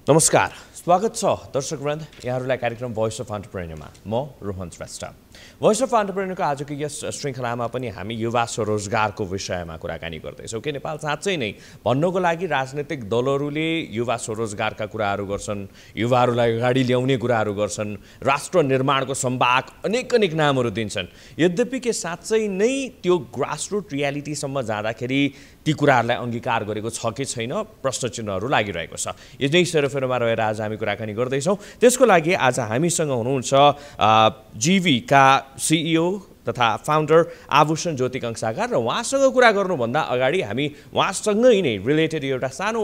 नमस्कार, स्वागत छ दर्शकवृन्द यहाँहरूलाई कार्यक्रम भोइस अफ एन्टरप्रेन्योरमा म रोहन श्रेष्ठ। भोइस अफ एन्टरप्रेन्योरको आजको यस श्रृङ्खलामा पनि हामी युवा स्वरोजगारको विषयमा कुराकानी गर्दैछौँ कि नेपाल साँच्चै नै भन्नको लागि राजनीतिक दलहरूले युवा स्वरोजगारका कुराहरू गर्छन्, युवाहरूलाई अगाडि ल्याउने कुराहरू गर्छन्, राष्ट्र निर्माणको सम्भाग अनेक नामहरू दिन्छन्। यद्यपि के साँच्चै नै त्यो ग्रासरुट रियालिटीसम्म जाँदाखेरि ती कुराहरूलाई अंगीकार गरेको छ कि छैन प्रश्न चिन्हहरू लागिरहेको छ। यही सेरोफेरोमा रहेर आज हामी कुराकानी गर्दैछौँ। त्यसको लागि आज हामीसँग हुनुहुन्छ जीवीका सीईओ तथा फाउन्डर आभूषण ज्योति कंसाकार र उहाँसँग कुरा गर्नुभन्दा अगाडि हामी उहाँसँगै नै रिलेटेड एउटा सानो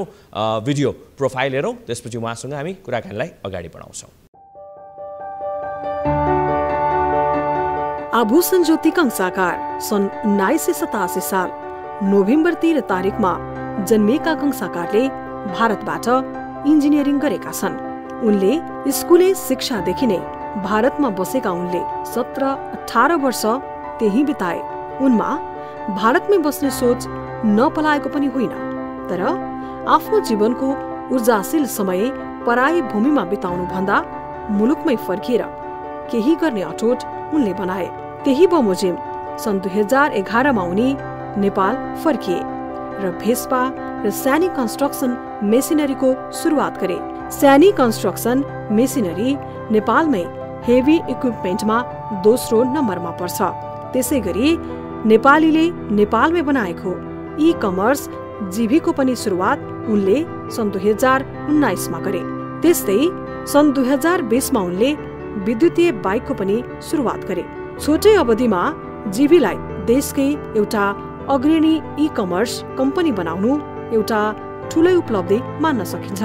भिडियो प्रोफाइल हेरौँ, त्यसपछि उहाँसँग हामी कुराकानीलाई अगाडि बढाउँछौँ। आभूषण ज्योति कंसाकार सन् 1987 साल नोभेम्बर 13 तारिकमा जन्मिएका कंसाकारले भारतबाट इन्जिनियरिङ गरेका छन्। उनले स्कुले शिक्षादेखि नै भारतमा बसेका उनले 17-18 वर्ष त्यही बिताए। उनमा भारतमै बस्ने सोच नपलाएको पनि होइन, तर आफ्नो जीवनको ऊर्जाशील समय पराई भूमिमा बिताउनु भन्दा मुलुकमै फर्किएर केही गर्ने अठोट उनले बनाए। त्यही बमोजिम सन् 2011 मा उनी नेपाल फर्किए र भेस्पा र स्यानी कन्स्ट्रक्सन मेसिनरीको सुरुवात गरे। स्यानी कन्स्ट्रक्सन मेसिनरी नेपालमै हेभी इक्विपमेन्टमा दोस्रो नम्बरमा पर्छ। त्यसैगरी नेपालीले नेपालमै बनाएको ई कमर्स जीभीको पनि सुरुवात उनले सन् 2019 मा गरे। त्यस्तै सन् 2020 मा उनले विद्युतीय बाइकको पनि सुरुवात गरे। छोटै अवधिमा जीभीलाई देशकै एउटा अग्रणी ई कमर्स कम्पनी बनाउनु एउटा ठूलै उपलब्धि मान्न सकिन्छ।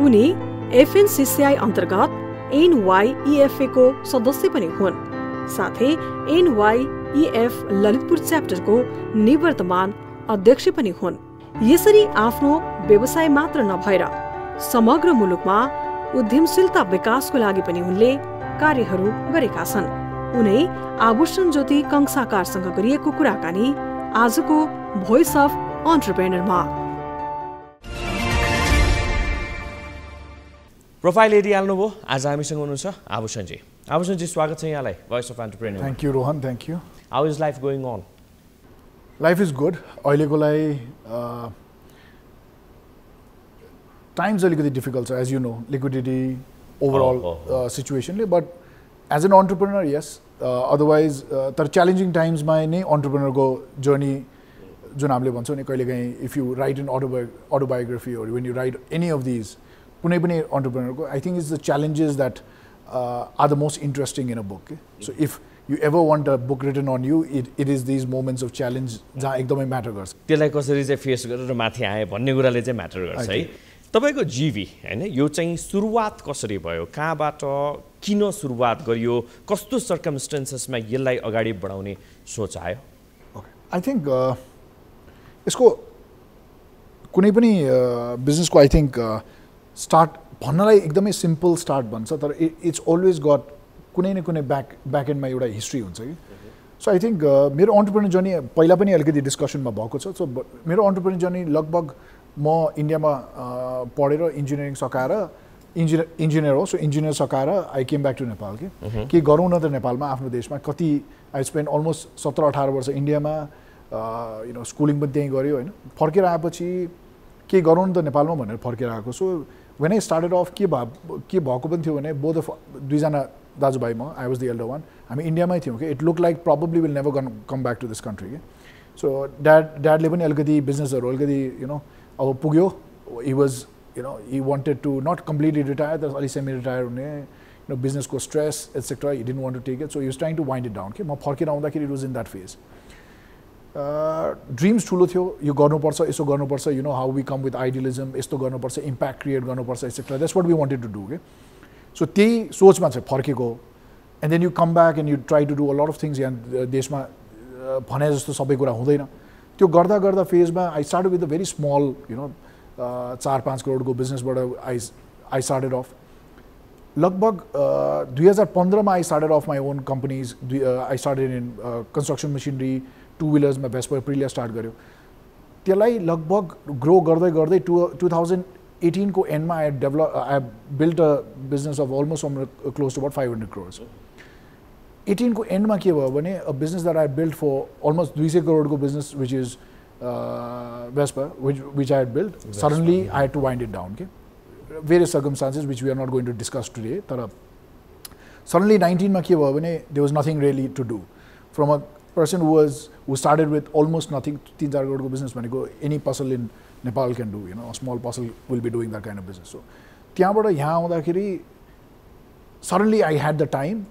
उनी एफएनसीसीआई अन्तर्गत NYEFA को सदस्य पनि हुन्। साथै NYEF ललितपुर च्याप्टरको निवर्तमान अध्यक्ष पनि हुन्। यसरी आफ्नो व्यवसाय मात्र नभएर समग्र मुलुकमा उद्यमशीलता विकासको लागि पनि उनले कार्यहरू गरेका छन्। उनै आभूषण ज्योति कंसाकारसँग गरिएको कुराकानी आजको भोइस अफ एन्टरप्रेन्योरमा। प्रोफाइल हेरिहाल्नुभयो। आज हामीसँग हुनुहुन्छ आभूषणजी। आभूषणजी, स्वागत छ यहाँलाई voice of entrepreneur. Thank you Rohan, thank you. How is life going on? Life is good. अहिलेको लागि टाइम्स अलिकति डिफिकल्ट छ, as you know, liquidity overall सिचुएसनले, but as an entrepreneur yes. Otherwise तर च्यालेन्जिङ टाइम्समा नै एन्टरप्रेन्योरको जर्नी जुन हामीले भन्छौँ नि, कहिलेकाहीँ if you write an autobiography or when you right any of these, कुनै पनि एन्टरप्रेन्योरको I think it's the challenges that are the most interesting in a book. So if you ever want a book written on you, it is these moments of challenge जहाँ एकदमै matter गर्छ। त्यसलाई कसरी चाहिँ face गरेर माथि आए भन्ने कुराले चाहिँ म्याटर गर्छ है। तपाईँको जीवी होइन, यो चाहिँ सुरुवात कसरी भयो, कहाँबाट किन सुरुवात गरियो, कस्तो सर्कमस्टेन्सेसमा यसलाई अगाडि बढाउने सोच आयो? आई थिङ्क यसको कुनै पनि बिजनेसको आई थिङ्क स्टार्ट भन्नलाई एकदमै सिम्पल स्टार्ट भन्छ, तर इट्स अलवेज गट कुनै न कुनै ब्याक एन्डमा एउटा हिस्ट्री हुन्छ कि। सो आई थिङ्क मेरो एन्टरप्रेन्योर जर्नी पहिला पनि अलिकति डिस्कसनमा भएको छ। सो मेरो एन्टरप्रेन्योर जर्नी लगभग म इन्डियामा पढेर इन्जिनियरिङ सकाएर इन्जिनियर हो। सो इन्जिनियर सकाएर I came back to Nepal के गरौँ न त नेपालमा, आफ्नो देशमा कति आई स्पेन्ड अलमोस्ट 17-18 वर्ष इन्डियामा, यु नो, स्कुलिङ पनि त्यहीँ गऱ्यो होइन। फर्केर आएपछि के गरौँ न त नेपालमा भनेर फर्केर आएको। So when I started off के भएको पनि थियो भने बोथ दुईजना दाजुभाइ, म I was the elder one, हामी इन्डियामै थियौँ कि। It look like probably will never come back to this country के। सो ड्याडले पनि अलिकति बिजनेसहरू अलिकति यु नो अब पुग्यो। He was you know he wanted to not completely retire, तर अलिक सेमी रिटायर हुने, यु नो, बिजनेसको stress etcetera, Hee didn't want to take it. So he was trying to wind it down कि। म फर्केर आउँदाखेरि it was in that phase. Dreams ठुलो थियो, यो गर्नुपर्छ, यसो गर्नुपर्छ, you know how we come with idealism, यस्तो गर्नुपर्छ, इम्प्याक्ट क्रिएट गर्नुपर्छ etcetera. That's what we wanted to do के। सो त्यही सोचमा चाहिँ फर्केको। And then you come back and you try to do a lot of things. यहाँ देशमा भने जस्तो सबै कुरा हुँदैन। त्यो गर्दा गर्दा फेजमा I started with a very small, you know, 4-5 करोडको बिजनेसबाट आई स्टार्टेड अफ। लगभग 2015 मा I started off my own companies. I started in construction machinery, 2 व्हिलर्समा भेस्पर प्रिलिया स्टार्ट गर्यो। त्यसलाई लगभग ग्रो गर्दै गर्दै 2018 18 को एन्डमा I built a business of almost close to about 500 crores. 18 को एन्डमा के भयो भने a business that I built for almost 200 crore को business which is Vespa, which I had built, suddenly I had to wind it down. Okay? Various circumstances which we are not going to discuss today. But suddenly 19 मा के भयो भने there was nothing really to do. From a person who started with almost nothing, 3-4 crore को business भनेको any puzzle in Nepal can do, you know, a small puzzle will be doing that kind of business. So त्यहाँबाट यहाँ आउँदाखेरि suddenly I had the time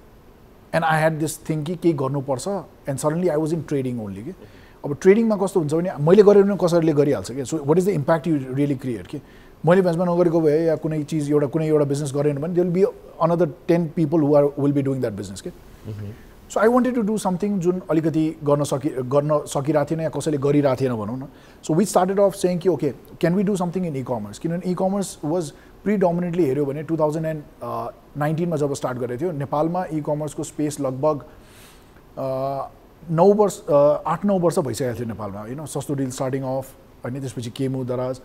and I had this thing कि केही गर्नुपर्छ, and suddenly I was in trading only. के अब ट्रेडिङमा कस्तो हुन्छ भने मैले गरेँ भने कसैले गरिहाल्छ के. So what is the impact you really create के. मैले बेन्चमा नगरेको भए या कुनै चिज कुनै एउटा बिजनेस गरेन भने there will be another 10 people who will be doing that business के. So I wanted to do something जुन अलिकति गर्न सकिरहेको थिएन या कसैले गरिरहेको थिएन भनौँ न. So we started off saying कि okay can we do something in e-commerce, किनभने e-commerce वाज प्रिडोमिनेन्टली हेऱ्यो भने 2019 मा जब स्टार्ट गरेको थियो नेपालमा e-commerce को स्पेस लगभग 8-9 वर्ष भइसकेको थियो नेपालमा, you know, Sastodeal starting off होइन, त्यसपछि केमु दराज,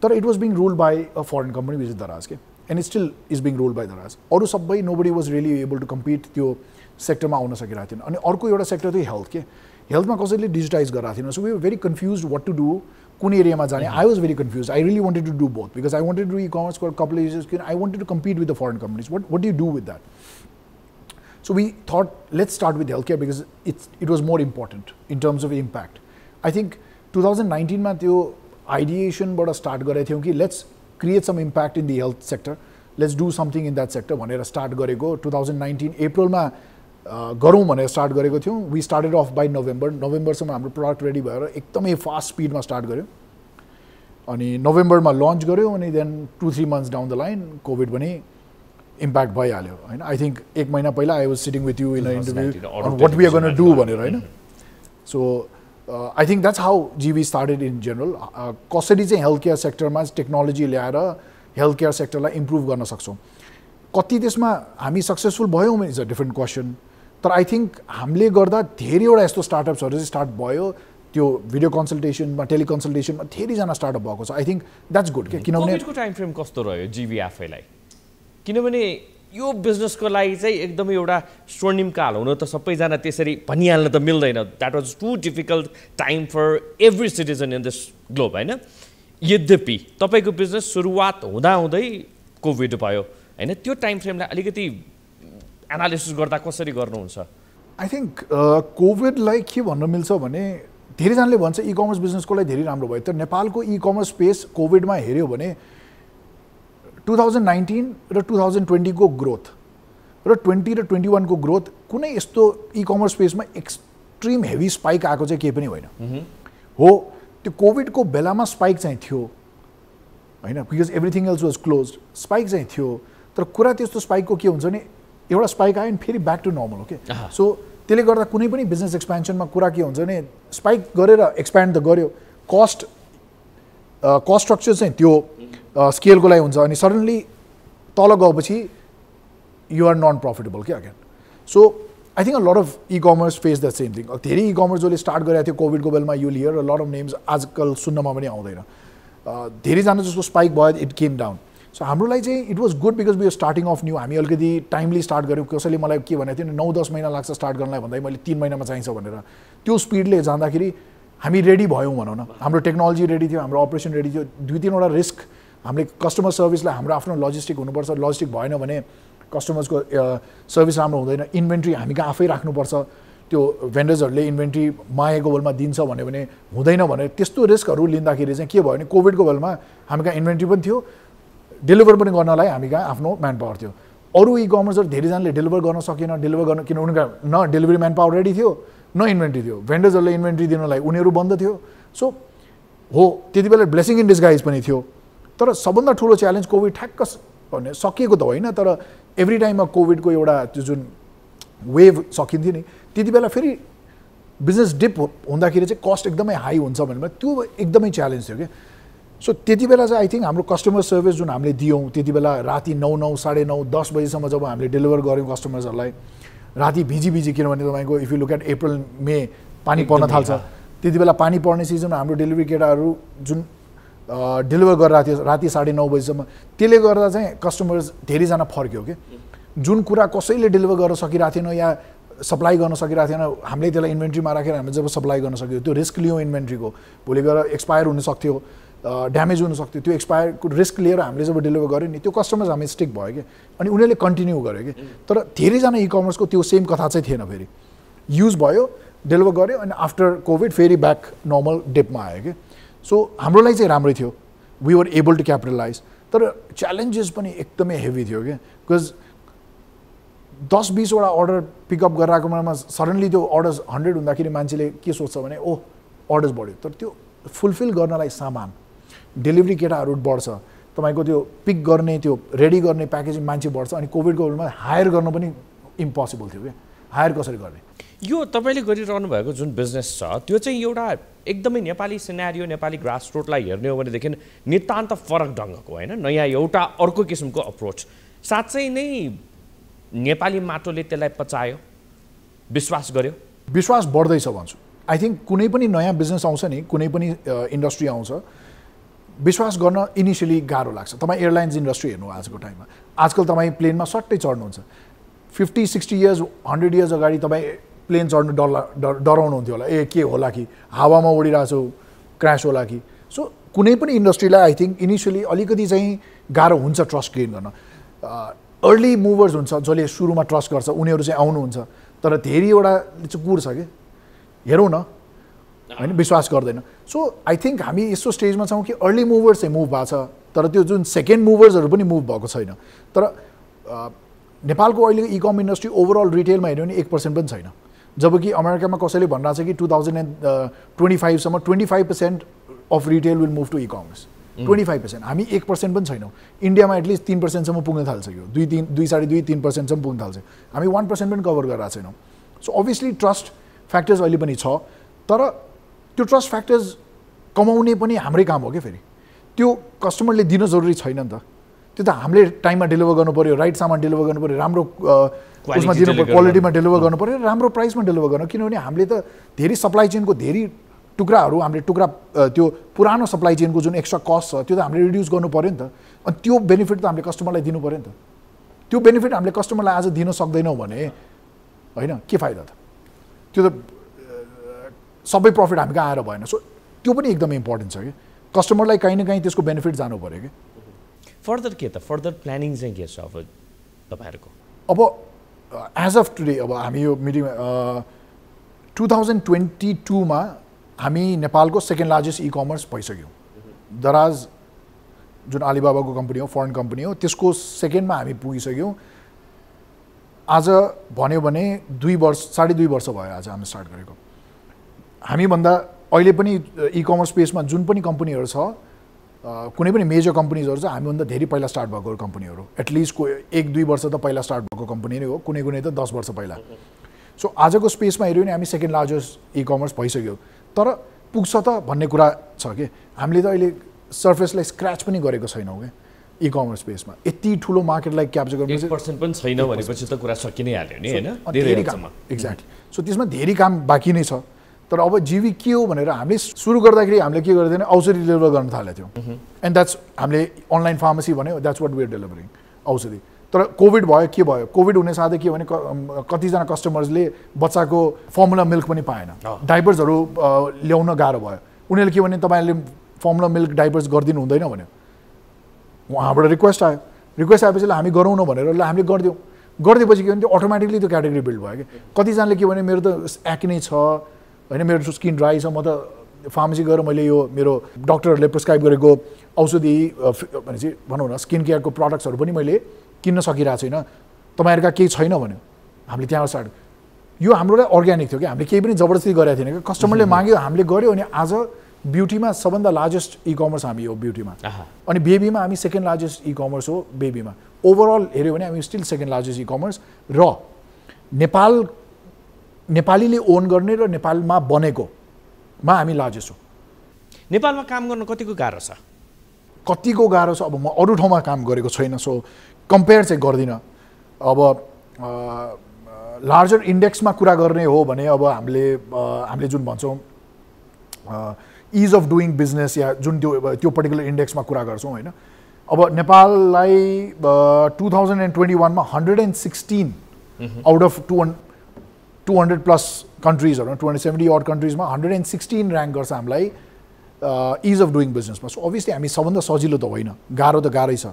तर it was being ruled by a foreign company which is Daraz के, and it still is being ruled by Daraz. अरू सबै nobody was really able to compete त्यो सेक्टरमा आउन सकिरहेको थिएन. अनि अर्को एउटा सेक्टर थियो हेल्थ के. हेल्थमा कसैले डिजिटाइज गरेको थिएन. So we were very confuse what to do, कुन एरियामा जाने. I was very confuse. I really wanted to do both because I wanted to do e-commerce for couple years. I wanted to compete with the foreign companies. what do you do with that? So we thought, let's start with healthcare because it was more important in terms of impact. I think 2019 मा त्यो ideation बाट start गरेको थियौँ कि let's create some impact in the health sector. Let's do something in that sector भनेर start गरेको. 2019 April मा गरौँ भनेर start गरेको थियौँ. We started off by November सम्म हाम्रो product ready भएर एकदमै fast speed मा start गर्यो. अनि November मा launch गर्यो अनि then 2-3 months down the line COVID पनि इम्प्याक्ट भइहाल्यो होइन. आई थिङ्क 1 महिना पहिला I was sitting with you in a interview on what we are gonna do भनेर होइन. So I think that's how Jeevee started in general. कसरी चाहिँ health care सेक्टरमा टेक्नोलोजी ल्याएर हेल्थ केयर सेक्टरलाई इम्प्रुभ गर्न सक्छौँ. कति त्यसमा हामी सक्सेसफुल भयौँ इज अ डिफ्रेन्ट क्वेसन. तर आई थिङ्क हामीले गर्दा धेरैवटा यस्तो स्टार्टअप्सहरू चाहिँ स्टार्ट भयो. त्यो भिडियो कन्सल्टेसनमा, टेलिकन्सल्टेसनमा धेरैजना स्टार्टअप भएको छ. आई थिङ्क द्याट्स गुड के. किनभने कोभिडको टाइम फ्रेम कस्तो रह्यो जीवी आफैलाई, किनभने यो बिजनेसको लागि चाहिँ एकदमै एउटा स्वर्णिम काल हुन त सबैजना त्यसरी भनिहाल्न त मिल्दैन. That was too difficult time for every citizen in this globe होइन. यद्यपि तपाईँको बिजनेस सुरुवात हुँदाहुँदै कोभिड भयो होइन. त्यो टाइम फ्रेमलाई अलिकति एनालिसिस गर्दा कसरी गर्नुहुन्छ? आई थिङ्क कोभिडलाई के भन्न मिल्छ भने धेरैजनाले भन्छ e-commerce बिजनेसको लागि धेरै राम्रो भयो. तर नेपालको e-commerce स्पेस कोभिडमा हेऱ्यो भने 2019 र 2020 को ग्रोथ र 20 र 21 को ग्रोथ कुनै यस्तो e-commerce स्पेसमा एक्सट्रिम हेभी स्पाइक आएको चाहिँ केही पनि होइन हो. त्यो कोभिडको बेलामा स्पाइक चाहिँ थियो होइन, because everything else was close. Spike चाहिँ थियो, तर कुरा त्यस्तो स्पाइकको के हुन्छ भने एउटा स्पाइक आयो नि फेरि ब्याक टु नर्मल हो के. सो त्यसले गर्दा कुनै पनि बिजनेस एक्सपेन्सनमा कुरा के हुन्छ भने स्पाइक गरेर एक्सप्यान्ड त गर्यो, कस्ट स्ट्रक्चर चाहिँ त्यो स्केलको लागि हुन्छ, अनि सडनली तल गएपछि यु आर नन प्रफिटेबल क्या again. So I think a lot of e-commerce face the same thing. धेरै e-commerce जसले स्टार्ट गरेको थियो कोभिडको बेलामा you layer a lot of names आजकल सुन्नमा पनि आउँदैन. धेरैजना जसको स्पाइक भयो इट केम डाउन. सो हाम्रो लागि चाहिँ it was good because we are starting off new. हामी अलिकति टाइमली स्टार्ट गऱ्यौँ. कसैले मलाई के भनेको थियो 9-10 महिना लाग्छ स्टार्ट गर्नलाई भन्दा मैले 3 महिनामा चाहिन्छ भनेर. त्यो स्पिडले जाँदाखेरि हामी रेडी भयौँ भनौँ न. हाम्रो टेक्नोलोजी रेडी थियो, हाम्रो अपरेसन रेडी थियो. 2-3वटा रिस्क हामीले कस्टमर सर्भिसलाई हाम्रो आफ्नो लजिस्टिक हुनुपर्छ. लजिस्टिक भएन भने कस्टमर्सको सर्भिस राम्रो हुँदैन. इन्भेन्ट्री हामी कहाँ आफै राख्नुपर्छ. त्यो भेन्डर्सहरूले इन्भेन्ट्री मागेको बेलामा दिन्छ भन्यो भने हुँदैन भने त्यस्तो रिस्कहरू लिँदाखेरि चाहिँ के भयो भने कोभिडको बेलामा हामी कहाँ इन्भेन्ट्री पनि थियो, डेलिभर पनि गर्नलाई हामी कहाँ आफ्नो म्यान पावर थियो. अरू e-commerceहरू धेरैजनाले डेलिभर गर्न सकेन. डेलिभर गर्न किन उनीहरूको न डेलिभरी म्यान पावर रेडी थियो न इन्भेन्ट्री थियो. भेन्डर्सहरूले इन्भेन्ट्री दिनलाई उनीहरू बन्द थियो. सो हो त्यति बेला ब्लेसिङ इन डिस्गाइज पनि थियो. तर सबभन्दा ठुलो च्यालेन्ज कोभिड ठ्याक्क भन्ने सकिएको त होइन, तर एभ्री टाइममा कोभिडको एउटा त्यो जुन वेभ सकिन्थ्यो नि त्यति बेला फेरि बिजनेस डिप हुँदाखेरि चाहिँ कस्ट एकदमै हाई हुन्छ भनेर त्यो एकदमै च्यालेन्ज थियो कि. सो त्यति बेला चाहिँ आई थिङ्क हाम्रो कस्टमर सर्भिस जुन हामीले दियौँ त्यति बेला राति 9, 9:30, 10 बजीसम्म जब हामीले डेलिभर गऱ्यौँ कस्टमर्सहरूलाई राति भिजी किनभने तपाईँको if you look at April May पानी पर्न थाल्छ. त्यति बेला पानी पर्ने सिजनमा हाम्रो डेलिभरी केटाहरू जुन डेलिभर गरिरहेको थियो राति 9:30 बजीसम्म। त्यसले गर्दा चाहिँ कस्टमर्स धेरैजना फर्क्यो कि जुन कुरा कसैले डेलिभर गर्न सकिरहेको थिएन या सप्लाई गर्न सकिरहेको थिएन, हामीले त्यसलाई इन्भेन्ट्रीमा राखेर हामीले जब सप्लाई गर्न सक्यो त्यो रिस्क लियो इन्भेन्ट्रीको, भोलि गएर एक्सपायर हुनसक्थ्यो, ड्यामेज हुनसक्थ्यो, त्यो एक्सपायरको रिस्क लिएर हामीले जब डेलिभर गऱ्यो नि त्यो कस्टमर्स हामी स्टिक भयो कि अनि उनीहरूले कन्टिन्यू गर्यो कि। तर धेरैजना इकमर्सको त्यो सेम कथा चाहिँ थिएन, फेरि युज भयो डेलिभर गऱ्यो अनि आफ्टर कोभिड फेरि ब्याक नर्मल डिपमा आयो कि। सो हाम्रो लागि चाहिँ राम्रै थियो, we were able to capitalize. तर च्यालेन्जेस पनि एकदमै हेभी थियो कि बिकज 10-20 वटा अर्डर पिकअप गरेर आएको बेलामा सडनली त्यो अर्डर्स 100 हुँदाखेरि मान्छेले के सोच्छ भने ओ अर्डर्स बढ्यो, तर त्यो फुलफिल गर्नलाई सामान डेलिभरी केटाहरू बढ्छ, तपाईँको त्यो पिक गर्ने त्यो रेडी गर्ने प्याकेजिङ मान्छे बढ्छ अनि कोभिडको बेलामा हायर गर्न पनि इम्पोसिबल थियो क्या, हायर कसरी गर्ने। यो तपाईँले गरिरहनु भएको जुन बिजनेस छ त्यो चाहिँ एउटा एकदमै नेपाली सिनेरियो नेपाली ग्रासरुटलाई हेर्ने हो भनेदेखि नितान्त फरक ढङ्गको होइन, नयाँ एउटा अर्को किसिमको अप्रोच। साँच्चै नै नेपाली माटोले त्यसलाई पचायो, विश्वास गर्यो, विश्वास बढ्दैछ भन्छु। आई थिङ्क कुनै पनि नयाँ बिजनेस आउँछ नि, कुनै पनि इन्डस्ट्री आउँछ, विश्वास गर्न इनिसियली गाह्रो लाग्छ। तपाईँ एयरलाइन्स इन्डस्ट्री हेर्नु आजको टाइममा, आजकल तपाईँ प्लेनमा सट्टै चढ्नुहुन्छ, 50-60 इयर्स 100 इयर्स अगाडि तपाईँ प्लेन चढ्नु डराउनुहुन्थ्यो होला, ए के होला कि हावामा उडिरहेको छु क्रास होला कि। सो कुनै पनि इन्डस्ट्रीलाई आई थिङ्क इनिसियली अलिकति चाहिँ गाह्रो हुन्छ ट्रस्ट गेन गर्न। अर्ली मुभर्स हुन्छ जसले सुरुमा ट्रस्ट गर्छ उनीहरू चाहिँ आउनुहुन्छ, तर धेरैवटा चाहिँ कुर छ कि हेरौँ न होइन, विश्वास गर्दैन। सो आई थिङ्क हामी यस्तो स्टेजमा छौँ कि अर्ली मुभर्स चाहिँ मुभ भएको छ, तर त्यो जुन सेकेन्ड मुभर्सहरू पनि मुभ भएको छैन। तर नेपालको अहिले इकम इन्डस्ट्री ओभरअल रिटेलमा हेऱ्यो भने 1% पनि छैन, जबकि अमेरिकामा कसैले भनिरहेको छ कि 2025 सम्म 25% of retail will move to ecommerce, 25%। हामी 1% पनि छैनौँ। इन्डियामा एटलिस्ट 3% सम्म पुग्न थाल्छ, यो 2-2.5-3% सम्म पुग्न थाल्छ, हामी 1% पनि कभर गरिरहेको छैनौँ। सो अभियसली ट्रस्ट फ्याक्टर्स अहिले पनि छ, तर त्यो ट्रस्ट फ्याक्टर्स कमाउने पनि हाम्रै काम हो क्या। फेरि त्यो कस्टमरले दिन जरुरी छैन नि त, त्यो त हामीले टाइममा डेलिभर गर्नु पऱ्यो, राइट सामान डेलिभर गर्नु पऱ्यो, राम्रो उसमा दिनु पऱ्यो, क्वालिटीमा डेलिभर गर्नु पऱ्यो, राम्रो प्राइसमा डेलिभर गर्नु। किनभने हामीले त धेरै सप्लाई चेनको धेरै टुक्राहरू हामीले त्यो पुरानो सप्लाई चेनको जुन एक्स्ट्रा कस्ट छ त्यो त हामीले रिड्युस गर्नु पऱ्यो नि त, अनि त्यो बेनिफिट त हामीले कस्टमरलाई दिनु पऱ्यो नि त। त्यो बेनिफिट हामीले कस्टमरलाई आज दिन सक्दैनौँ भने होइन के फाइदा त, त्यो त सबै प्रफिट हामी कहाँ आएर भएन। सो त्यो पनि एकदमै इम्पोर्टेन्ट छ कि कस्टमरलाई कहीँ न कहीँ त्यसको बेनिफिट जानु पऱ्यो कि। फर्दर के त फर्दर प्लानिङ चाहिँ के छ अब तपाईँहरूको? अब एज अफ टुडे अब हामी यो मिटिङ 2022मा हामी नेपालको सेकेन्ड लार्जेस्ट इकमर्स भइसक्यौँ। दराज जुन अलिबाबाको कम्पनी हो, फरेन कम्पनी हो, त्यसको सेकेन्डमा हामी पुगिसक्यौँ। आज भन्यो भने 2 वर्ष 2.5 वर्ष भयो आज हामी स्टार्ट गरेको। हामीभन्दा अहिले पनि इकमर्स स्पेसमा जुन पनि कम्पनीहरू छ, कुनै पनि मेजर कम्पनीजहरू छ, हामीभन्दा धेरै पहिला स्टार्ट भएको कम्पनीहरू, एटलिस्ट 1-2 वर्ष त पहिला स्टार्ट भएको कम्पनी नै हो, कुनै त 10 वर्ष पहिला। सो आजको स्पेसमा हेऱ्यो भने हामी सेकेन्ड लार्जेस्ट इकमर्स भइसक्यो। तर पुग्छ त भन्ने कुरा छ कि हामीले त अहिले सर्फेसलाई स्क्रच पनि गरेको छैनौँ क्या इकमर्स स्पेसमा। यति ठुलो मार्केटलाई क्याप्चर गर्नु 1% पनि छैन भनेपछि त कुरा सकि नै हाल्यो नि होइन, धेरै काम। एक्ज्याक्टली। सो त्यसमा धेरै काम बाँकी नै छ। तर अब जीवी के हो भनेर हामीले सुरु गर्दाखेरि हामीले के गर्दैन, औषधि डेलिभर गर्न थालेको थियौँ, एन्ड द्याट्स हामीले अनलाइन फार्मेसी भन्यो, that's what we are delivering औषधि। तर कोभिड भयो, के भयो, कोभिड हुने साथै के भने कतिजना कस्टमर्सले बच्चाको फर्मुला मिल्क पनि पाएन, डाइपर्सहरू ल्याउन गाह्रो भयो। उनीहरूले के भने तपाईँहरूले फर्मुला मिल्क डाइपर्स गरिदिनु हुँदैन भन्यो। उहाँबाट रिक्वेस्ट आयो, रिक्वेस्ट आएपछि हामी गरौँ न भनेर हामीले गरिदिउँ। गरिदिएपछि के भने त्यो अटोमेटिकली त्यो क्याटेगोरी बिल्ड भयो कि। कतिजनाले के भने मेरो त एक्ने छ होइन, मेरो स्किन ड्राई छ, म त फार्मेसी गएर मैले यो मेरो डक्टरहरूले प्रिस्क्राइब गरेको औषधि भनेपछि भनौँ न स्किन केयरको प्रडक्ट्सहरू पनि मैले किन्न सकिरहेको छैन, तपाईँहरूका केही छैन भन्यो। हामीले त्यहाँ स्टार्ट, यो हाम्रो लागि अर्ग्यानिक थियो कि, हामीले केही पनि जबरजस्ती गरेको थिएन कि, कस्टमरले माग्यो हामीले गऱ्यो। अनि आज ब्युटीमा सबभन्दा लार्जेस्ट इकमर्स हामी हो ब्युटीमा, अनि बेबीमा हामी सेकेन्ड लार्जेस्ट इकमर्स हो बेबीमा। ओभरअल हेऱ्यो भने हामी स्टिल सेकेन्ड लार्जेस्ट इकमर्स, र नेपालीले ओन गर्ने र नेपालमा बनेकोमा हामी लार्जेस्ट हो। नेपालमा काम गर्न कतिको गाह्रो छ? कतिको गाह्रो छ अब म अरू ठाउँमा काम गरेको छैन, सो कम्पेयर चाहिँ गर्दिनँ। अब लार्जर इन्डेक्समा कुरा गर्ने हो भने अब हामीले जुन भन्छौँ इज अफ डुइङ बिजनेस या जुन त्यो पर्टिकुलर इन्डेक्समा कुरा गर्छौँ होइन। अब नेपाललाई 2021मा 116 आउट अफ 200 प्लस कन्ट्रिजहरू 270 अड कन्ट्रिजमा 116 ऱ्याङ्क गर्छ हामीलाई इज अफ डुइङ बिजनेसमा। सो अभियसली हामी सबभन्दा सजिलो त होइन, गाह्रो त गाह्रै छ,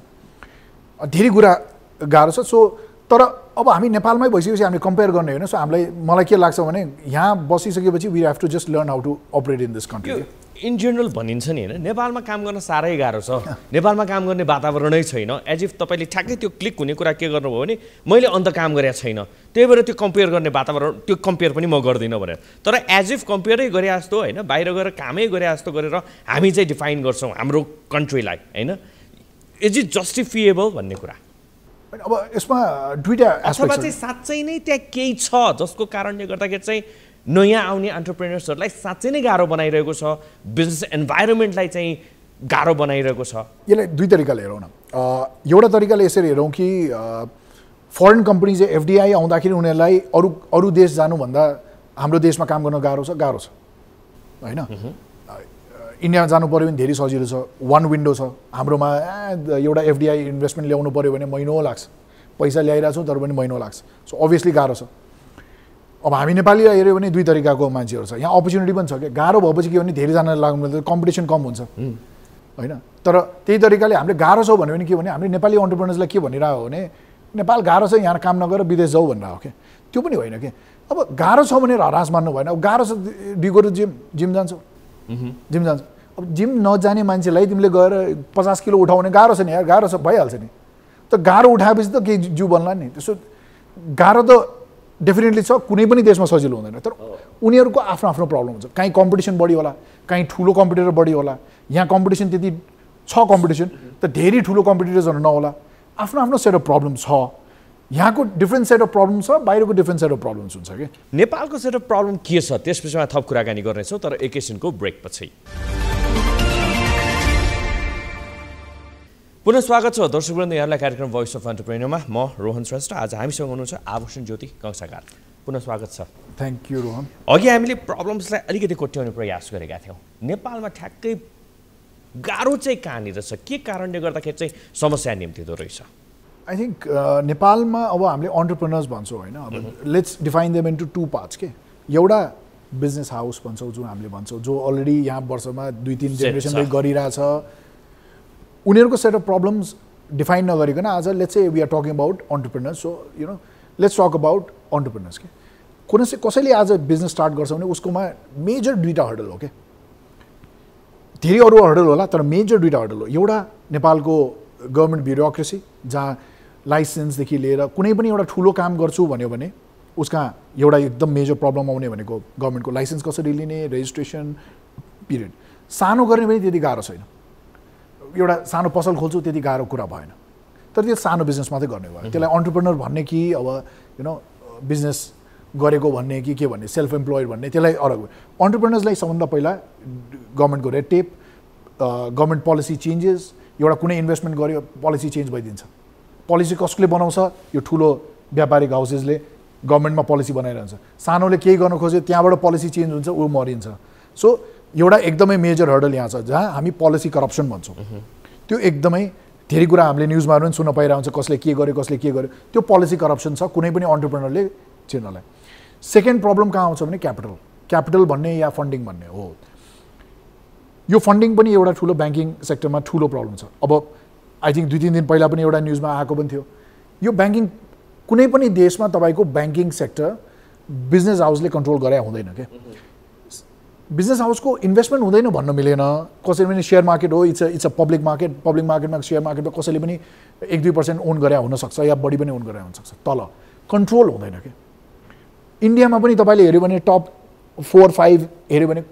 धेरै कुरा गाह्रो छ। सो तर अब हामी नेपालमै भइसकेपछि हामीले कम्पेयर गर्ने होइन। सो हामीलाई मलाई के लाग्छ भने यहाँ बसिसकेपछि we have to just learn how to operate in this country. In general भनिन्छ नि होइन, नेपालमा काम गर्न साह्रै गाह्रो छ, नेपालमा काम गर्ने वातावरणै छैन। एज इफ तपाईँले ठ्याक्कै त्यो क्लिक हुने कुरा के गर्नुभयो भने मैले अन्त काम गरेको छैन, त्यही भएर त्यो कम्पेयर गर्ने वातावरण त्यो कम्पेयर पनि म गर्दिनँ भनेर। तर एज इफ कम्पेयरै गरे जस्तो होइन, बाहिर गएर कामै गरे जस्तो गरेर हामी चाहिँ डिफाइन गर्छौँ हाम्रो कन्ट्रीलाई होइन। इज इट जस्टिफिएबल भन्ने कुरा? अब यसमा दुईवटा अथवा चाहिँ साँच्चै नै त्यहाँ केही छ जसको कारणले गर्दाखेरि चाहिँ नयाँ आउने एन्टरप्रेनर्सहरूलाई साँच्चै नै गाह्रो बनाइरहेको छ, बिजनेस इन्भाइरोमेन्टलाई चाहिँ गाह्रो बनाइरहेको छ? यसलाई दुई तरिकाले हेरौँ न। एउटा तरिकाले यसरी हेरौँ कि फरेन कम्पनी चाहिँ एफडिआई आउँदाखेरि उनीहरूलाई अरू देश जानुभन्दा हाम्रो देशमा काम गर्न गाह्रो छ होइन। इन्डियामा जानु पऱ्यो भने धेरै सजिलो छ, वान विन्डो छ। हाम्रोमा एउटा एफडिआई इन्भेस्टमेन्ट ल्याउनु पऱ्यो भने महिनौ लाग्छ, पैसा ल्याइरहेको छौँ तर पनि महिनौ लाग्छ। सो अभियसली गाह्रो छ। अब हामी नेपालीलाई हेऱ्यो भने दुई तरिकाको मान्छेहरू छ, यहाँ अपर्च्युनिटी पनि छ कि गाह्रो भएपछि के भने धेरैजनालाई लाग्नु कम्पिटिसन कम हुन्छ होइन। तर त्यही तरिकाले हामीले गाह्रो छ भन्यो भने के भने हामीले नेपाली अन्टरप्रेनर्सलाई के भनिरहेको हो भने नेपाल गाह्रो छ यहाँ काम नगरेर विदेश जाऊ भनिरहेको क्या, त्यो पनि होइन कि। अब गाह्रो छ भनेर हरास मान्नु भएन। अब गाह्रो छ डिगो जिम जान्छौ, जिम जान्छ। अब जिम नजाने मान्छेलाई तिमीले गएर 50 किलो उठाउने गाह्रो छ नि यार, गाह्रो छ भइहाल्छ नि। त गाह्रो उठाएपछि त केही जिउ बन्ला नि। त्यसो गाह्रो त डेफिनेटली छ, कुनै पनि देशमा सजिलो हुँदैन। तर उनीहरूको आफ्नो आफ्नो प्रब्लम हुन्छ, काहीँ कम्पिटिसन बढी होला, काहीँ ठुलो कम्पिटिटर बढी होला। यहाँ कम्पिटिसन त्यति छ कम्पिटिसन त धेरै ठुलो कम्पिटिटर्सहरू नहोला। आफ्नो आफ्नो सेट अफ प्रब्लम छ, यहाँको डिफ्रेन्ट सेट अफ प्रब्लम छ, बाहिरको डिफ्रेन्ट सेट अफ प्रब्लम्स हुन्छ कि। नेपालको सेट अफ प्रब्लम के छ त्यसपछि थप कुराकानी गर्नेछौँ, तर एकैछिनको ब्रेक पछि। पुनः स्वागत छ दर्शकवृन्द, यहाँलाई कार्यक्रम भोइस अफ एन्टरप्रेन्योरमा। म रोहन श्रेष्ठ, आज हामीसँग हुनुहुन्छ आभूषण ज्योति कंसाकार। पुनः स्वागत छ। Thank you Rohan. अघि हामीले प्रब्लम्सलाई अलिकति कोट्याउने प्रयास गरेका थियौँ। नेपालमा ठ्याक्कै गाह्रो चाहिँ कहाँनिर छ, के कारणले गर्दाखेरि चाहिँ समस्या निम्तिँदो रहेछ? आई थिङ्क नेपालमा अब हामीले अन्टरप्रेनर्स भन्छौँ होइन। अब let's define them into two parts के। एउटा बिजनेस हाउस भन्छौँ जुन हामीले भन्छौँ, जो अलरेडी यहाँ वर्षमा 2-3 जेनेरेसनले गरिरहेछ, उनीहरूको सेट अफ प्रब्लम्स डिफाइन नगरिकन आज let's say we are talking about entrepreneurs. So you know let's talk about entrepreneurs के। कसैले आज बिजनेस स्टार्ट गर्छ भने उसकोमा मेजर दुईवटा हर्डल हो क्या, धेरै अरू हर्डल होला तर मेजर दुईवटा हर्डल हो। एउटा नेपालको गभर्मेन्ट ब्युरोक्रेसी, जहाँ लाइसेन्सदेखि लिएर कुनै पनि एउटा ठुलो काम गर्छु भन्यो भने उसका एउटा एकदम मेजर प्रब्लम आउने भनेको गभर्मेन्टको लाइसेन्स कसरी लिने, रेजिस्ट्रेसन पिरियड। सानो गर्ने पनि त्यति गाह्रो छैन, एउटा सानो पसल खोल्छु त्यति गाह्रो कुरा भएन, तर त्यो सानो बिजनेस मात्रै गर्ने भयो। त्यसलाई अन्टरप्रेनर भन्ने कि अब यु नो बिजनेस गरेको भन्ने कि के भन्ने, सेल्फ एम्प्लोइड भन्ने, त्यसलाई अलग भयो। अन्टरप्रेनर्सलाई सबभन्दा पहिला गभर्मेन्टको red tape, government policy changes, एउटा कुनै इन्भेस्टमेन्ट गर्यो पोलिसी चेन्ज भइदिन्छ। पोलिसी कसले बनाउँछ? यो ठुलो व्यापारिक हाउसेसले गभर्मेन्टमा पोलिसी बनाइरहन्छ। सानोले केही गर्न खोज्यो त्यहाँबाट पोलिसी चेन्ज हुन्छ, ऊ मरिन्छ। सो एउटा एकदमै मेजर हर्डल यहाँ छ जहाँ हामी पोलिसी करप्सन भन्छौँ। त्यो एकदमै धेरै कुरा हामीले न्युजमा पनि सुन्न पाइरहेको हुन्छ, कसले के गर्यो कसले के गर्यो, त्यो पोलिसी करप्सन छ कुनै पनि अन्टरप्रेनरले चिन्नलाई। सेकेन्ड प्रब्लम कहाँ आउँछ भने क्यापिटल भन्ने या फन्डिङ भन्ने हो। यो फन्डिङ पनि एउटा ठुलो ब्याङ्किङ सेक्टरमा ठुलो प्रब्लम छ। अब आई थिङ्क 2-3 दिन पहिला पनि एउटा न्युजमा आएको पनि थियो, यो ब्याङ्किङ कुनै पनि देशमा तपाईँको ब्याङ्किङ सेक्टर बिजनेस हाउसले कन्ट्रोल गरे हुँदैन क्या। बिजनेस हाउसको इन्भेस्टमेन्ट हुँदैन भन्न मिलेन, कसैले पनि सेयर मार्केट हो, इट्स अ पब्लिक मार्केटमा सेयर मार्केटमा कसैले पनि 1-2% ओन गरे हुनसक्छ या बढी पनि ओन गरे हुनसक्छ, तल कन्ट्रोल हुँदैन क्या। इन्डियामा पनि तपाईँले हेऱ्यो भने टप 4-5 हेऱ्यो भने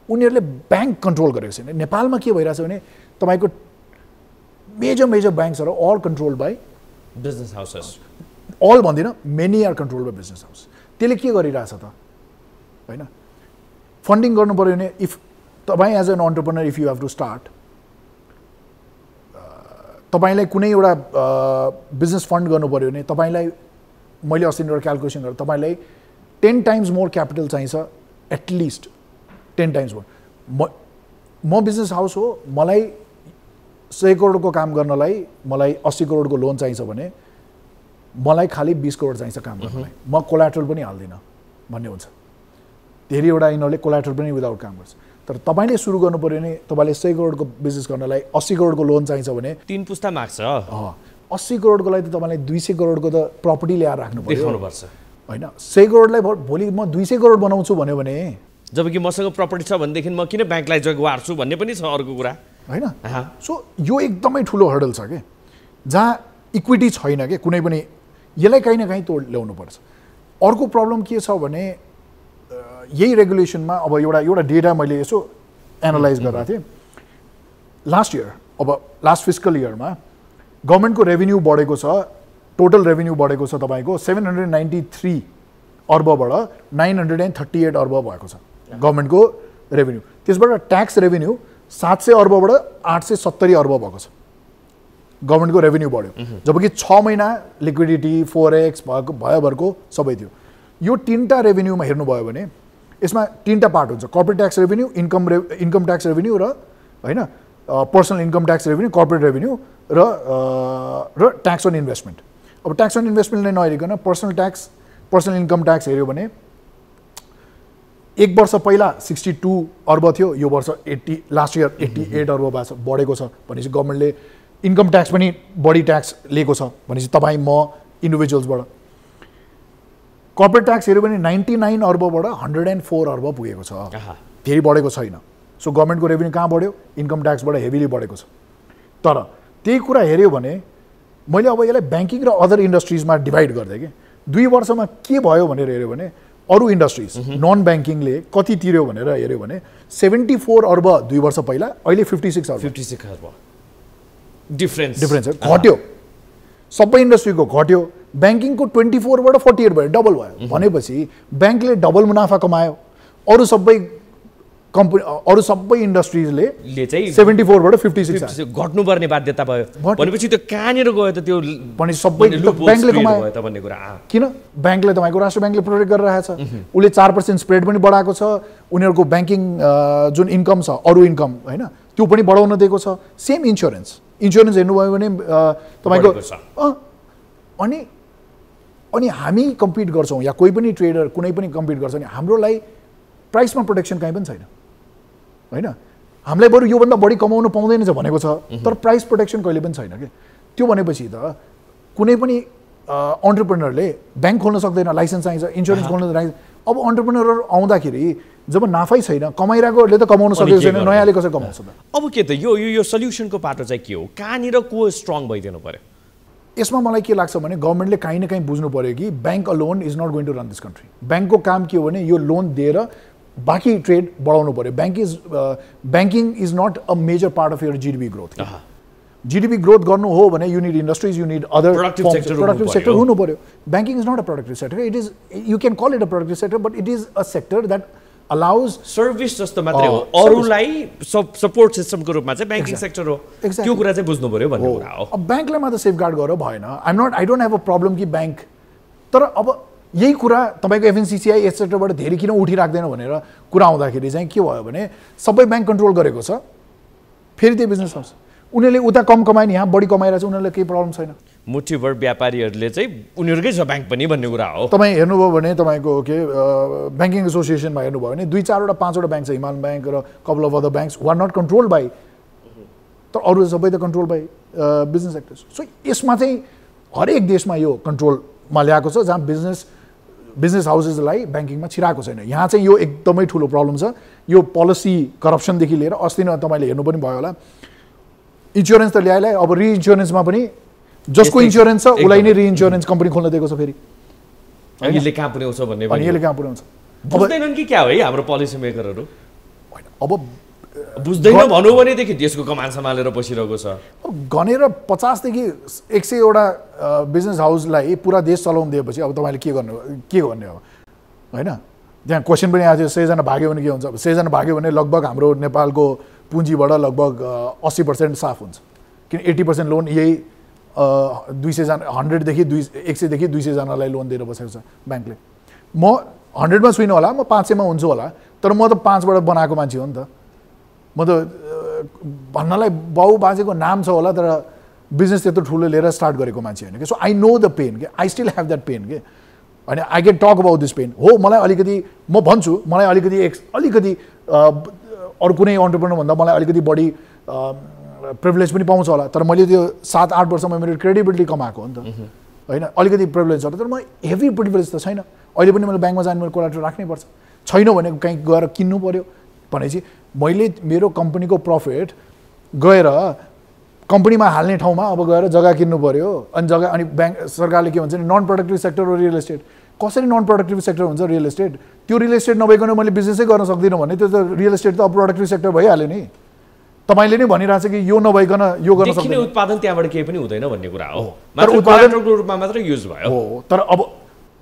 उनीहरूले ब्याङ्क कन्ट्रोल गरेको छैन। नेपालमा के भइरहेछ भने तपाईँको मेजर ब्याङ्क्सहरू all control by business houses, all भन्दिनँ, many are control by business house. त्यसले के गरिरहेछ त होइन? फन्डिङ गर्नु पऱ्यो भने इफ तपाईँ as an entrepreneur if you have to start, तपाईँलाई कुनै एउटा बिजनेस फन्ड गर्नु पऱ्यो भने तपाईँलाई मैले अस्ति एउटा क्यालकुलेसन गरेँ, तपाईँलाई 10 टाइम्स मोर क्यापिटल चाहिन्छ, एटलिस्ट 10 टाइम्स मोर। म बिजनेस हाउस हो, मलाई 100 करोडको काम गर्नलाई मलाई 80 करोडको लोन चाहिन्छ भने मलाई खाली 20 करोड चाहिन्छ काम गर्नलाई, म कोल्याटरल पनि हाल्दिनँ भन्ने हुन्छ। धेरैवटा यिनीहरूले कोल्याटरल पनि विदाउट काम गर्छ। तर तपाईँले सुरु गर्नु पर्यो भने तपाईँले 100 करोडको बिजनेस गर्नलाई 80 करोडको लोन चाहिन्छ भने 3 पुस्ता माग्छ। 80 करोडको लागि त तपाईँलाई 200 करोडको त प्रपर्टी ल्याएर राख्नु पर्यो, देखाउनुपर्छ होइन। 100 करोडलाई भोलि म 200 करोड बनाउँछु भन्यो भने, जबकि मसँग प्रपर्टी छ भनेदेखि म किन ब्याङ्कलाई जगवार्छु भन्ने पनि छ अर्को कुरा, होइन। सो यो एकदमै ठुलो हर्डल छ कि जहाँ इक्विटी छैन कि कुनै पनि, यसलाई कहीँ न कहीँ तोड ल्याउनु पर्छ। अर्को प्रब्लम के छ भने यही रेगुलेसनमा अब एउटा डेटा मैले यसो एनालाइज गरेको थिएँ। लास्ट इयर, अब लास्ट फिस्कल इयरमा गभर्मेन्टको रेभेन्यू बढेको छ, टोटल रेभेन्यू बढेको छ तपाईँको 793 अर्बबाट 938 अर्ब भएको छ गभर्मेन्टको रेभेन्यू। त्यसबाट ट्याक्स रेभेन्यू 700 अर्बबाट 870 अर्ब भएको छ, गभर्मेन्टको रेभेन्यू बढ्यो। जबकि 6 महिना लिक्विडिटी 4x भयोभरको सबै थियो। यो 3टा रेभेन्यूमा हेर्नुभयो भने यसमा 3टा पार्ट हुन्छ, corporate tax revenue, income tax revenue र होइन personal income tax revenue, corporate revenue र ट्याक्स अन इन्भेस्टमेन्ट। अब ट्याक्स अन इन्भेस्टमेन्टलाई नहेरिकन पर्सनल इन्कम ट्याक्स हेऱ्यो भने 1 वर्ष पहिला 62 अर्ब थियो, यो वर्ष लास्ट इयर 88 अर्ब बढेको छ भनेपछि गभर्मेन्टले इन्कम ट्याक्स पनि बढी ट्याक्स लिएको छ भनेपछि तपाईँ म इन्डिभिजुअल्सबाट। कर्पोरेट ट्याक्स हेऱ्यो भने 99 अर्बबाट 104 अर्ब पुगेको छ, फेरि बढेको छैन। सो गभर्मेन्टको रेभेन्यू कहाँ बढ्यो? इन्कम ट्याक्सबाट हेभिली बढेको छ। तर त्यही कुरा हेऱ्यो भने मैले अब यसलाई ब्याङ्किङ र अदर इन्डस्ट्रिजमा डिभाइड गर्दै कि 2 वर्षमा के भयो भनेर हेऱ्यो भने अरू इन्डस्ट्रिज नन ब्याङ्किङले कति तिर्यो भनेर हेऱ्यो भने 74 अर्ब 2 वर्ष पहिला, अहिले 56 अर्ब। डिफरेन्स घट्यो, सबै इन्डस्ट्रीको घट्यो। ब्याङ्किङको 24 बाट 48 भयो, डबल भयो। भनेपछि ब्याङ्कले डबल मुनाफा कमायो, अरू सबै इन्डस्ट्रिजले 74 बाट 56 घट्नुपर्ने बाध्यता भयो। भनेपछि त्यो कहाँनिर गयो त? त्यो पनि सबै ब्याङ्कले कमायो त भन्ने कुरा। किन? ब्याङ्कले तपाईँको राष्ट्र ब्याङ्कले प्रोटेक्ट गरिरहेको छ, उसले 4% स्प्रेड पनि बढाएको छ, उनीहरूको ब्याङ्किङ जुन इन्कम छ अरू इन्कम होइन त्यो पनि बढाउन दिएको छ। सेम इन्स्योरेन्स हेर्नुभयो भने तपाईँको अनि हामी कम्पिट गर्छौँ या कोही पनि ट्रेडर कुनै पनि कम्पिट गर्छ भने हाम्रोलाई प्राइसमा प्रोटेक्सन कहीँ पनि छैन, होइन। हामीलाई बरु योभन्दा बढी कमाउनु पाउँदैन भनेको छ, तर प्राइस प्रोटेक्सन कहिले पनि छैन कि। त्यो भनेपछि त कुनै पनि अन्टरप्रेनरले ब्याङ्क खोल्न सक्दैन, लाइसेन्स चाहिन्छ, इन्स्योरेन्स खोल्न चाहिन्छ। अब अन्टरप्रेनरहरू आउँदाखेरि जब नाफै छैन, कमाइरहेकोहरूले त कमाउन सकेको छैन, नयाँले कसरी कमाउँछ त? अब के त यो सल्युसनको पाटो चाहिँ के हो? कहाँनिर को स्ट्रङ भइदिनु पर्यो? यसमा मलाई के लाग्छ भने गभर्मेन्टले कहीँ न कहीँ बुझ्नु पर्यो कि bank alone is not going to run this country. ब्याङ्कको काम के हो भने यो लोन दिएर बाँकी ट्रेड बढाउनु पर्यो। Banking is not a major part of your GDP growth. GDP growth गर्नु हो भने you need industries, you need other productive sector हुनु पर्यो। Banking is not a productive sector, it is you can call it a productive sector but it is a sector that allows service जस्तो मात्रै हो, अरूलाई support सिस्टमको रूपमा चाहिँ banking sector हो। त्यो कुरा चाहिँ बुझ्नु पर्यो भन्ने कुरा हो। अब ब्याङ्कलाई मात्र सेफगार्ड गरेर भएन। I don't have a problem कि ब्याङ्क, तर अब यही कुरा तपाईँको एफएनसिसिआई एटसेट्राबाट धेरै किन उठिराख्दैन भनेर कुरा आउँदाखेरि चाहिँ के भयो भने सबै ब्याङ्क कन्ट्रोल गरेको छ, फेरि त्यही बिजनेस हाउस उनीहरूले उता कम कमायो, यहाँ बढी कमाइरहेको छ, उनीहरूलाई केही प्रब्लम छैन। मुठीभर व्यापारीहरूले चाहिँ उनीहरूकै छ ब्याङ्क पनि भन्ने कुरा हो। तपाईँ हेर्नुभयो भने तपाईँको ब्याङ्किङ एसोसिएसनमा हेर्नुभयो भने 2-4वटा 5वटा ब्याङ्क छ, हिमालयन ब्याङ्क र couple of other banks who are not control by, तर अरू सबै त control by business sectors. So यसमा चाहिँ हरेक देशमा यो कन्ट्रोलमा ल्याएको छ जहाँ बिजनेस हाउसेसलाई ब्याङ्किङमा छिराएको छैन। यहाँ चाहिँ यो एकदमै ठुलो प्रब्लम छ। यो पोलिसी करप्सनदेखि लिएर अस्ति नै तपाईँले हेर्नु पनि भयो होला, इन्स्योरेन्स त ल्याएला, अब रिइन्स्योरेन्समा पनि जसको इन्स्योरेन्स छ उसलाई नै रिइन्स्योरेन्स कम्पनी खोल्न दिएको छ। फेरि यसले कहाँ पुर्याउँछ भन्ने यसले कहाँ पुर्याउँछ बुझ्दैनन् कि क्या हो है हाम्रो पोलिसी मेकरहरू? अब बुझ्दैन भनौँ भनेदेखि देशको कमान सम्हालेर बसिरहेको छ। गनेर 50 देखि 100वटा बिजनेस हाउसलाई पुरा देश चलाउन दिएपछि अब तपाईँले के गर्ने हो, होइन? त्यहाँ क्वेसन पनि आएको थियो 100 जना भाग्यो भने के हुन्छ? 100 जना भाग्यो भने लगभग हाम्रो नेपालको पुँजीबाट लगभग 80% साफ हुन्छ, किन 80% लोन यही 200 जना 100 देखि 200 जनालाई लोन दिएर बसेको छ ब्याङ्कले। म 100 मा छुइनँ होला, म 500 मा हुन्छु होला, तर म त 5 बाट बनाएको मान्छे हो नि त, म त भन्नलाई बाउ बाजेको नाम छ होला तर बिजनेस त्यत्रो ठुलो लिएर स्टार्ट गरेको मान्छे होइन कि so I know the pain के I still have that pain के अनि I can talk about this pain हो मलाई अलिकति म भन्छु मलाई अलिकति अरू कुनै अन्टरप्रेनर भन्दा मलाई अलिकति बढी प्रिभिलेज पनि पाउँछ होला तर मैले त्यो 7-8 वर्षमा मेरो क्रेडिबिलिटी कमाएको हो नि त होइन अलिकति प्रिभिलेज होला तर म हेभी प्रिभिलेज त छैन अहिले पनि मैले ब्याङ्कमा जानु मेरो कोलाटरल राख्नै पर्छ छैन भने कहीँ गएर किन्नु पर्यो भनेपछि मैले मेरो कम्पनीको प्रफिट गएर कम्पनीमा हाल्ने ठाउँमा अब गएर जग्गा किन्नु पर्यो अनि जग्गा अनि ब्याङ्क सरकारले के भन्छ नि नन प्रोडक्टिभ सेक्टर हो रियल एस्टेट कसरी नन प्रोडक्टिभ सेक्टर हुन्छ रियल एस्टेट त्यो रियल एस्टेट नभइकन मैले बिजनेसै गर्न सक्दिनँ भने त्यो त रियल एस्टेट त अब प्रोडक्टिभ सेक्टर भइहाल्यो नि तपाईले नै भनिरहेछ कि यो नभइकन यो गर्न सक्दैन उत्पादन त्यहाँबाट केही पनि हुँदैन भन्ने कुरा हो मात्र उत्पादनको रूपमा मात्र युज भयो हो तर अब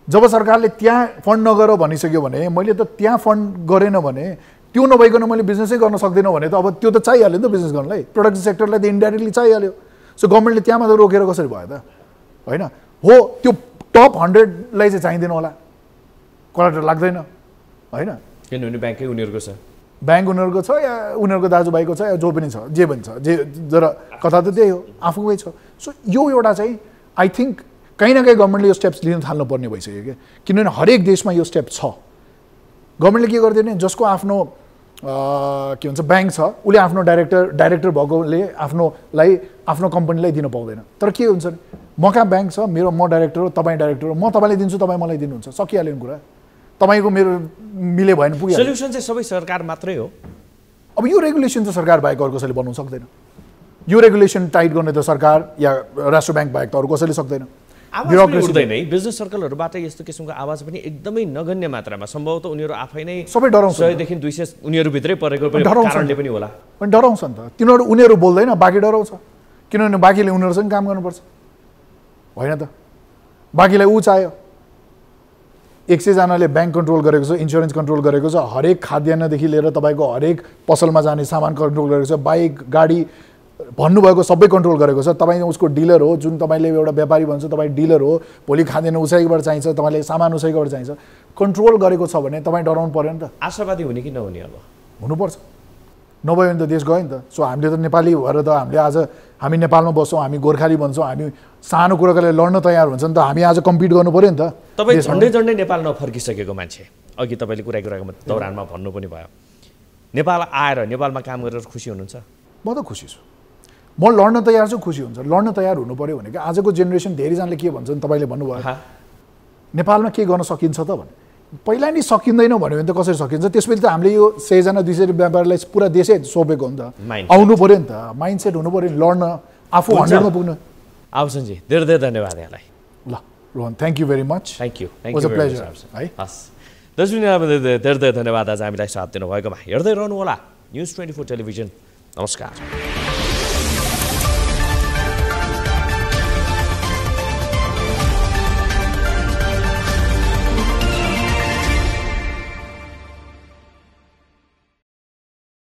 जब सरकारले त्यहाँ फन्ड नगर भनिसक्यो भने मैले त त्यहाँ फन्ड गरेन भने त्यो नभइकन मैले बिजनेसै गर्न सक्दिनँ भने त अब त्यो त चाहिहाल्यो नि त बिजनेस गर्नलाई प्रोडक्टिभ सेक्टरलाई त इन्डाइरेक्टली चाहिहाल्यो सो गभर्मेन्टले त्यहाँ मात्र रोकेर कसरी भयो त होइन हो त्यो टप 100लाई चाहिँ चाहिँदैन होला कोलाटरल लाग्दैन होइन किनभने ब्याङ्कै उनीहरूको छ ब्याङ्क उनीहरूको छ या उनीहरूको दाजुभाइको छ या जो पनि छ जे पनि छ जे जर कथा त त्यही हो आफूकै छ सो यो एउटा चाहिँ आई थिङ्क कहीँ न कहीँ गभर्मेन्टले यो स्टेप्स लिन थाल्नुपर्ने भइसक्यो क्या किनभने हरेक देशमा यो स्टेप छ गभर्मेन्टले के गरिदियो भने जसको आफ्नो के भन्छ ब्याङ्क छ उसले आफ्नो डाइरेक्टर भएकोले आफ्नो कम्पनीलाई दिन पाउँदैन तर के हुन्छ नि म कहाँ ब्याङ्क छ मेरो म डाइरेक्टर हो तपाईँ डाइरेक्टर हो म तपाईँलाई दिन्छु तपाईँ मलाई दिनुहुन्छ सकिहाल्यो नि कुरा तपाईँको मेरो मिले भएन पुग्यो सोल्युसन चाहिँ सबै सरकार मात्रै हो अब यो रेगुलेसन त सरकार बाहेक अरू कसैले बनाउन सक्दैन यो रेगुलेसन टाइट गर्ने त सरकार या राष्ट्र ब्याङ्क बाहेक त अरू कसैले सक्दैन उठ्दैन है बिजनेस सर्कलहरूबाट यस्तो किसिमको आवाज पनि एकदमै नगण्य मात्रामा सम्भवतः उनीहरू आफै नै सबै डराउँछ 100 देखि 200 उनीहरू भित्रै परेको कारणले पनि होला पनि डराउँछ नि त उनीहरू बोल्दैन बाँकी डराउँछ किनभने बाँकीले उनीहरूसँग काम गर्नुपर्छ होइन त बाँकीलाई ऊ चाहियो 100 जनाले ब्याङ्क कन्ट्रोल गरेको छ इन्स्योरेन्स कन्ट्रोल गरेको छ हरेक खाद्यान्नदेखि लिएर तपाईँको हरेक पसलमा जाने सामान कन्ट्रोल गरेको छ बाइक गाडी भन्नुभएको सबै कन्ट्रोल गरेको छ तपाईँ उसको डिलर हो जुन तपाईँले एउटा व्यापारी भन्छ तपाईँ डिलर हो भोलि खाद्यान्न उसैबाट चाहिन्छ तपाईँले सामान उसैबाट चाहिन्छ कन्ट्रोल गरेको छ भने तपाईँ डराउनु पर्यो नि त आशावादी हुने कि नहुने अब हुनुपर्छ नभए भने त देश गयो नि त सो हामीले त नेपाली भएर त हामीले आज हामी नेपालमा बस्छौँ हामी गोर्खाली भन्छौँ हामी सानो कुराको लागि लड्न तयार हुन्छ नि त हामी आज कम्पिट गर्नु पर्यो नि त तपाईँ झन्डै नेपाल नफर्किसकेको मान्छे अघि तपाईँले कुराको दौरानमा भन्नु पनि भयो नेपाल आएर नेपालमा काम गरेर खुसी हुनुहुन्छ म त खुसी छु म लड्न तयार छु खुसी हुन्छ लड्न तयार हुनु पर्यो भने कि आजको जेनेरेसन धेरैजनाले के भन्छन् तपाईँले भन्नुभयो नेपालमा के गर्न सकिन्छ त भने पहिला नि सकिँदैन भन्यो भने त कसरी सकिन्छ त्यसपछि त हामीले यो 100 जना 200 व्यापारीलाई पुरा देशै सोपेको हो नि त आउनु पर्यो नि त माइन्डसेट हुनु पर्यो लड्न आफू 100 मा पुग्न आभूषणजी धेरै धन्यवाद यहाँलाई ल Rohan thank you very much thank you was a pleasure है हस् दर्शक धेरै धन्यवाद आज हामीलाई साथ दिनुभएकोमा हेर्दै रहनु होला न्युज 24 टेलिभिजन नमस्कार